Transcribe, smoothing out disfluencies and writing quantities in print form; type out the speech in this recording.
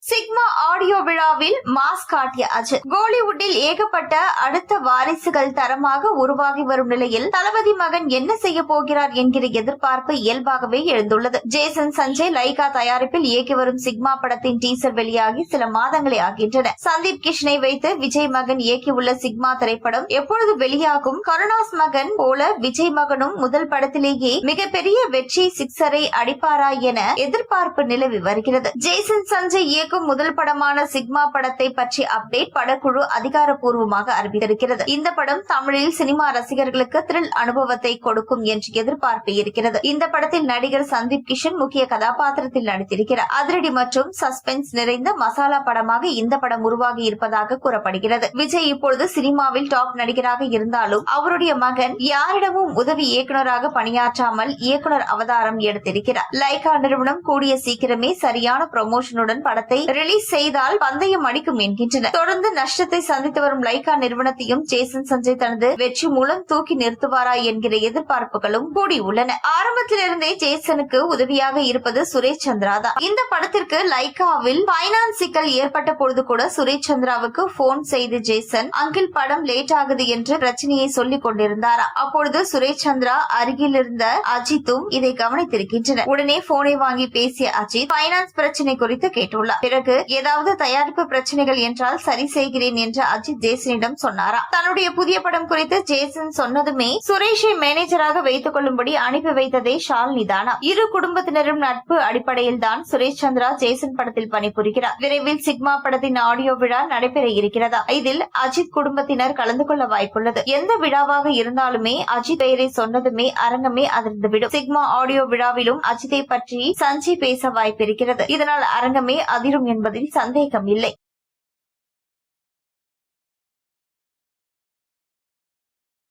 Sigma audio விழாவில் mass காட்டிய அஜித். கோலிவுட்டில் ஏகப்பட்ட அடுத்த வாரிசுகள் தரமாக உருவாகி வரும் நிலையில் தளபதி மகன் என்ன செய்ய போகிறார் என்கிற எதிர்பார்ப்பு இயல்பாகவே எழுந்துள்ளது. ஜேசன் சஞ்சய் லைகா தயாரிப்பில் இயக்கி வரும் சிக்மா படத்தின் டீசர் வெளியாகி சில மாதங்களே ஆகின்றன. சந்தீப் கிஷனை வைத்து விஜய் மகன் இயக்கியுள்ள சிக்மா திரைப்படம் எப்பொழுது வெளியாகும்? கருணாஸ் மகன் போல விஜய் மகனும் முதல் படத்திலேயே மிகப்பெரிய வெற்றி சிக்ஸரை அடிப்பாரா என எதிர்பார்ப்பு நிலவி வருகிறது. ஜேசன் சஞ்சய் இயக்கும் முதல் படமான சிக்மா படத்தை பற்றி அப்டேட் படக்குழு அதிகாரப்பூர்வமாக அறிவித்திருக்கிறது. இந்த படம் தமிழில் சினிமா ரசிகர்களுக்கு த்ரில் அனுபவத்தை கொடுக்கும் என்று எதிர்பார்ப்பு இருக்கிறது. இந்த படத்தில் நடிகர் சந்தீப் கிஷன் முக்கிய கதாபாத்திரத்தில் நடித்திருக்கிறார். அதிரடி மற்றும் சஸ்பென்ஸ் நிறைந்த மசாலா படமாக இந்த படம் உருவாகி இருப்பதாக கூறப்படுகிறது. விஜய் இப்பொழுது சினிமாவில் டாப் நடிகராக இருந்தாலும் அவருடைய மகன் யாரிடமும் உதவி இயக்குநராக பணியாற்றாமல் இயக்குனர் அவதாரம் எடுத்திருக்கிறார். லைகா நிறுவனம் கூடிய சீக்கிரமே சரியான ப்ரமோஷனுடன் படத்தை ரிலீஸ் செய்தால் பந்தயம் அடிக்கும் என்கின்றனர். தொடர்ந்து நஷ்டத்தை சந்தித்து வரும் லைகா நிறுவனத்தையும் ஜேசன் சஞ்சய் தனது வெற்றி மூலம் தூக்கி நிறுத்துவாரா என்கிற எதிர்பார்ப்புகளும் கூடியுள்ளன. ஆரம்பத்திலிருந்தே ஜேசனுக்கு உதவியாக இருப்பது சுரேஷ் சந்திரா தான். இந்த படத்திற்கு லைகாவில் பைனான்ஸ் சிக்கல் ஏற்பட்ட பொழுது கூட சுரேஷ் சந்திராவுக்கு போன் செய்து ஜேசன் அங்கிள் படம் லேட் ஆகுது என்று பிரச்சனையை சொல்லிக் கொண்டிருந்தாரா. அப்பொழுது சுரேஷ் சந்திரா அருகில் இருந்த அஜித்தும் இதை கவனித்திருக்கின்றனர். உடனே போனை வாங்கி பேசிய அஜித் பைனான்ஸ் பிரச்சனை குறித்து கேட்டுள்ளார். பிறகு ஏதாவது தயாரிப்பு பிரச்சனைகள் என்றால் சரி செய்கிறேன் என்று அஜித் ஜேசனிடம் சொன்னாரா. தன்னுடைய புதிய படம் குறித்து ஜேசன் சொன்னதுமே சுரேஷை மேனேஜராக வைத்துக் கொள்ளும்படி அனுப்பி வைத்ததே ஷாலினி தானா. இரு குடும்பத்தினரும் நட்பு அடிப்படையில் தான் சுரேஷ் சந்திரா ஜேசன் படத்தில் பணிபுரிகிறார். விரைவில் சிக்மா படத்தின் ஆடியோ விழா நடைபெற இருக்கிறதா. இதில் அஜித் குடும்பத்தினர் கலந்து கொள்ள வாய்ப்புள்ளது. எந்த விழாவாக இருந்தாலுமே அஜித் பெயரை சொன்னதுமே அரங்கமே அதிர்ந்துவிடும். சிக்மா ஆடியோ விழாவிலும் அஜித்தை பற்றி சஞ்சய் பேச வாய்ப்பிருக்கிறது. இதனால் அரங்கமே அதிரும் என்பதில் சந்தேகம் இல்லை.